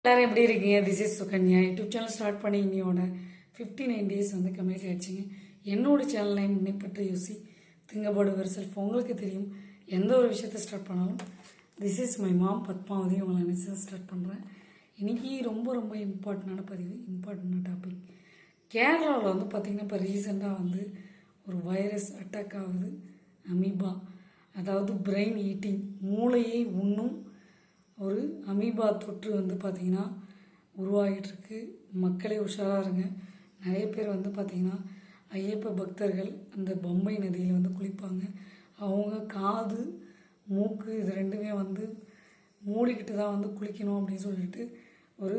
எல்லாரும் எப்படி இருக்கீங்க? This is Sukanya. YouTube channel start பண்ணி இன்னையோட 59 டேஸ் வந்து கம்ப்ளீட் ஆகிடுச்சிங்க. என்னோட சேனல் நேம் உன்னை பற்றி யோசி திங்க் அபவுட் யுவர் செல்ஃப். உங்களுக்கு தெரியும், எந்த ஒரு விஷயத்தை ஸ்டார்ட் பண்ணாலும் this is my mom Padmavati உங்களை நினச்சி தான் ஸ்டார்ட் பண்ணுறேன். இன்றைக்கி ரொம்ப ரொம்ப இம்பார்ட்டண்டான பதிவு, இம்பார்ட்டண்டான டாபிக். கேரளாவில் வந்து பார்த்திங்கன்னா இப்போ ரீசெண்டாக வந்து ஒரு வைரஸ் அட்டாக் ஆகுது, அமீபா. அதாவது பிரெயின் ஈட்டிங், மூளையை உண்ணும் ஒரு அமீபா தொற்று வந்து பார்த்திங்கன்னா உருவாகிட்டுருக்கு. மக்களே உஷாராக இருங்க. நிறைய பேர் வந்து பார்த்திங்கன்னா ஐயப்ப பக்தர்கள் அந்த பம்பை நதியில் வந்து குளிப்பாங்க. அவங்க காது மூக்கு இது ரெண்டுமே வந்து மூடிக்கிட்டு தான் வந்து குளிக்கணும் அப்படின்னு சொல்லிட்டு ஒரு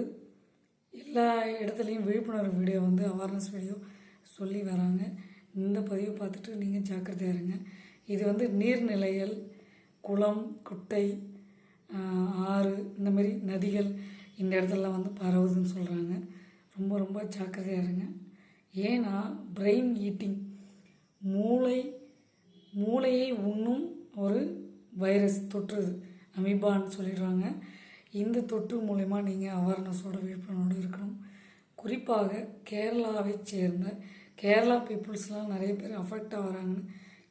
எல்லா இடத்துலையும் விழிப்புணர்வு வீடியோ வந்து அவேர்னஸ் வீடியோ சொல்லி வராங்க. இந்த பதிவை பார்த்துட்டு நீங்கள் ஜாக்கிரதையாக இருங்க. இது வந்து நீர்நிலைகள், குளம், குட்டை, ஆறு, இந்த மாதிரி நதிகள் இந்த இடத்துலலாம் வந்து பரவுதுன்னு சொல்கிறாங்க. ரொம்ப ரொம்ப ஜாக்கிரதையாக இருங்க. ஏன்னா பிரெயின் ஈட்டிங், மூளையை உண்ணும் ஒரு வைரஸ் தொற்று அமீபான்னு சொல்லிடுறாங்க. இந்த தொற்று மூலயமா நீங்கள் அவேர்னஸோட விழிப்புணர்வோடு இருக்கணும். குறிப்பாக கேரளாவை சேர்ந்த கேரளா பீப்புள்ஸ்லாம் நிறைய பேர் அஃபெக்ட் ஆகிறாங்கன்னு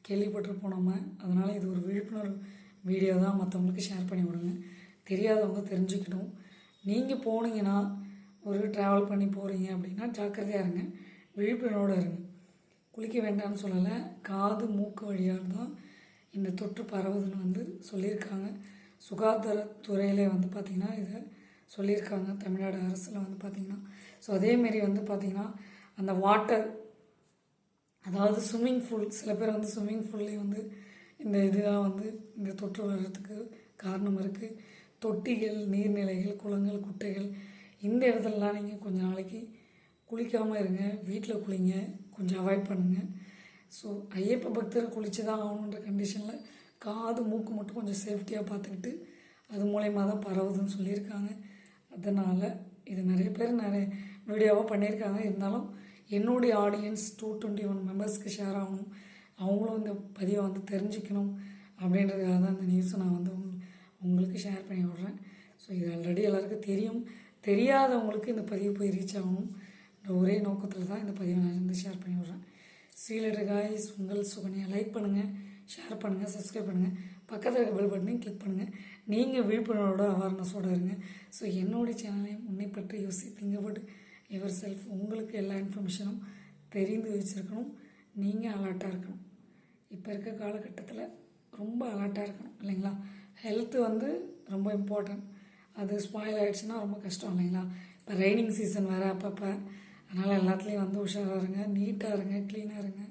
கேள்விப்பட்டிருப்போம் நம்ம. அதனால் இது ஒரு விழிப்புணர்வு வீடியோ தான், மற்றவங்களுக்கு ஷேர் பண்ணி விடுங்க. தெரியாதவங்க தெரிஞ்சுக்கணும். நீங்கள் போனீங்கன்னா ஒரு ட்ராவல் பண்ணி போகிறீங்க அப்படின்னா ஜாக்கிரதையாக இருங்க, விழிப்புணர்வோடு இருங்க. குளிக்க வேண்டாம்னு சொல்லலை, காது மூக்கு வழியாக தான் இந்த தொற்று பரவுதுன்னு வந்து சொல்லியிருக்காங்க. சுகாதாரத்துறையில் வந்து பார்த்திங்கன்னா இதை சொல்லியிருக்காங்க, தமிழ்நாடு அரசில் வந்து பார்த்திங்கன்னா. ஸோ அதேமாரி வந்து பார்த்திங்கன்னா அந்த வாட்டர், அதாவது ஸ்விம்மிங் பூல், சில பேர் வந்து ஸ்விம்மிங் பூல்லேயே வந்து இந்த இதெல்லாம் வந்து இந்த தொற்று வர்றதுக்கு காரணம் இருக்குது. தொட்டிகள், நீர்நிலைகள், குளங்கள், குட்டைகள் இந்த இடத்துலலாம் நீங்கள் கொஞ்சம் நாளைக்கு குளிக்காமல் இருங்க. வீட்டில் குளிங்க, கொஞ்சம் அவாய்ட் பண்ணுங்கள். ஸோ ஐயப்ப பக்தர் குளித்து தான் ஆகணுன்ற கண்டிஷனில் காது மூக்கு மட்டும் கொஞ்சம் சேஃப்டியாக பார்த்துக்கிட்டு அது மூலயமா தான் பரவுதுன்னு சொல்லியிருக்காங்க. அதனால் இது நிறைய பேர் நிறைய வீடியோவாக பண்ணியிருக்காங்க. இருந்தாலும் என்னுடைய ஆடியன்ஸ் 221 மெம்பர்ஸ்க்கு ஷேர் ஆகணும், அவங்களும் இந்த பதிவை வந்து தெரிஞ்சுக்கணும் அப்படின்றதுக்காக தான் இந்த நியூஸை நான் வந்து உங்களுக்கு ஷேர் பண்ணி விட்றேன். ஸோ இது ஆல்ரெடி எல்லாருக்கும் தெரியும், தெரியாதவங்களுக்கு இந்த பதிவு போய் ரீச் ஆகணும் ஒரே நோக்கத்தில் தான் இந்த பதிவை நான் வந்து ஷேர் பண்ணி விட்றேன். சீலர் காய்ஸ், உங்கள் சுகன்யா. லைக் பண்ணுங்கள், ஷேர் பண்ணுங்கள், சப்ஸ்கிரைப் பண்ணுங்கள், பக்கத்தில் இருக்க பெல் பட்டனையும் கிளிக் பண்ணுங்கள். நீங்கள் விழிப்புணர்வோட அவேர்னஸோடு இருங்க. ஸோ என்னோடய சேனலையும் உன்னை பற்றி யோசி திங்க் அபவுட் யுவர் செல்ஃப். உங்களுக்கு எல்லா இன்ஃபர்மேஷனும் தெரிந்து வச்சுருக்கணும். நீங்கள் அலர்ட்டாக இருக்கணும். இப்போ இருக்க காலகட்டத்தில் ரொம்ப அலர்ட்டாக இருக்கணும் இல்லைங்களா? ஹெல்த்து வந்து ரொம்ப இம்பார்ட்டன்ட். அது ஸ்பாயில் ஆகிடுச்சுன்னா ரொம்ப கஷ்டம் இல்லைங்களா? இப்போ ரெய்னிங் சீசன் வேறு அப்பப்போ, அதனால் எல்லாத்துலேயும் வந்து உஷாராக இருங்க, நீட்டாக இருங்க, க்ளீனாக இருங்க.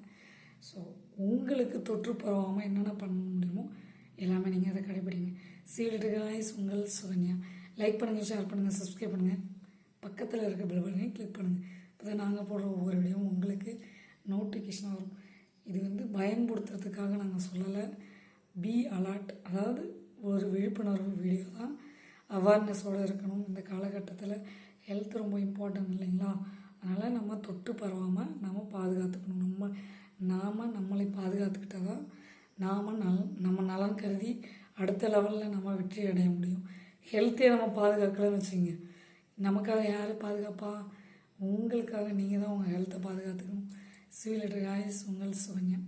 ஸோ உங்களுக்கு தொற்று பரவாமல் என்னென்ன பண்ண முடியுமோ எல்லாமே நீங்கள் அதை கடைபிடிங்க. சீல்டு காய்ஸ், உங்கள் சுகன்யா. லைக் பண்ணுங்கள், ஷேர் பண்ணுங்கள், சப்ஸ்கிரைப் பண்ணுங்கள், பக்கத்தில் இருக்க பெல் பட்டனையும் கிளிக் பண்ணுங்கள். இப்போ தான் நாங்கள் போடுற ஒவ்வொரு வீடியோவும் உங்களுக்கு நோட்டிஃபிகேஷன் வரும். இது வந்து பயன்படுத்துறதுக்காக நாங்கள் சொல்லலை, பி அலர்ட். அதாவது ஒரு விழிப்புணர்வு வீடியோ தான், அவேர்னஸோடு இருக்கணும். இந்த காலகட்டத்தில் ஹெல்த் ரொம்ப இம்பார்ட்டன்ட் இல்லைங்களா? அதனால் நம்ம தொட்டு பரவாமல் நம்ம பாதுகாத்துக்கணும். நம்மளை பாதுகாத்துக்கிட்டால் தான் நம்ம நலன் கருதி அடுத்த லெவலில் நம்ம வெற்றி அடைய முடியும். ஹெல்த்தையே நம்ம பாதுகாக்கலன்னு வச்சுங்க, நமக்காக யார் பாதுகாப்பா? உங்களுக்காக நீங்கள் தான் உங்கள் ஹெல்த்தை பாதுகாத்துக்கணும். சீலர் காய்ஸ், உங்கள் சுகன்யா.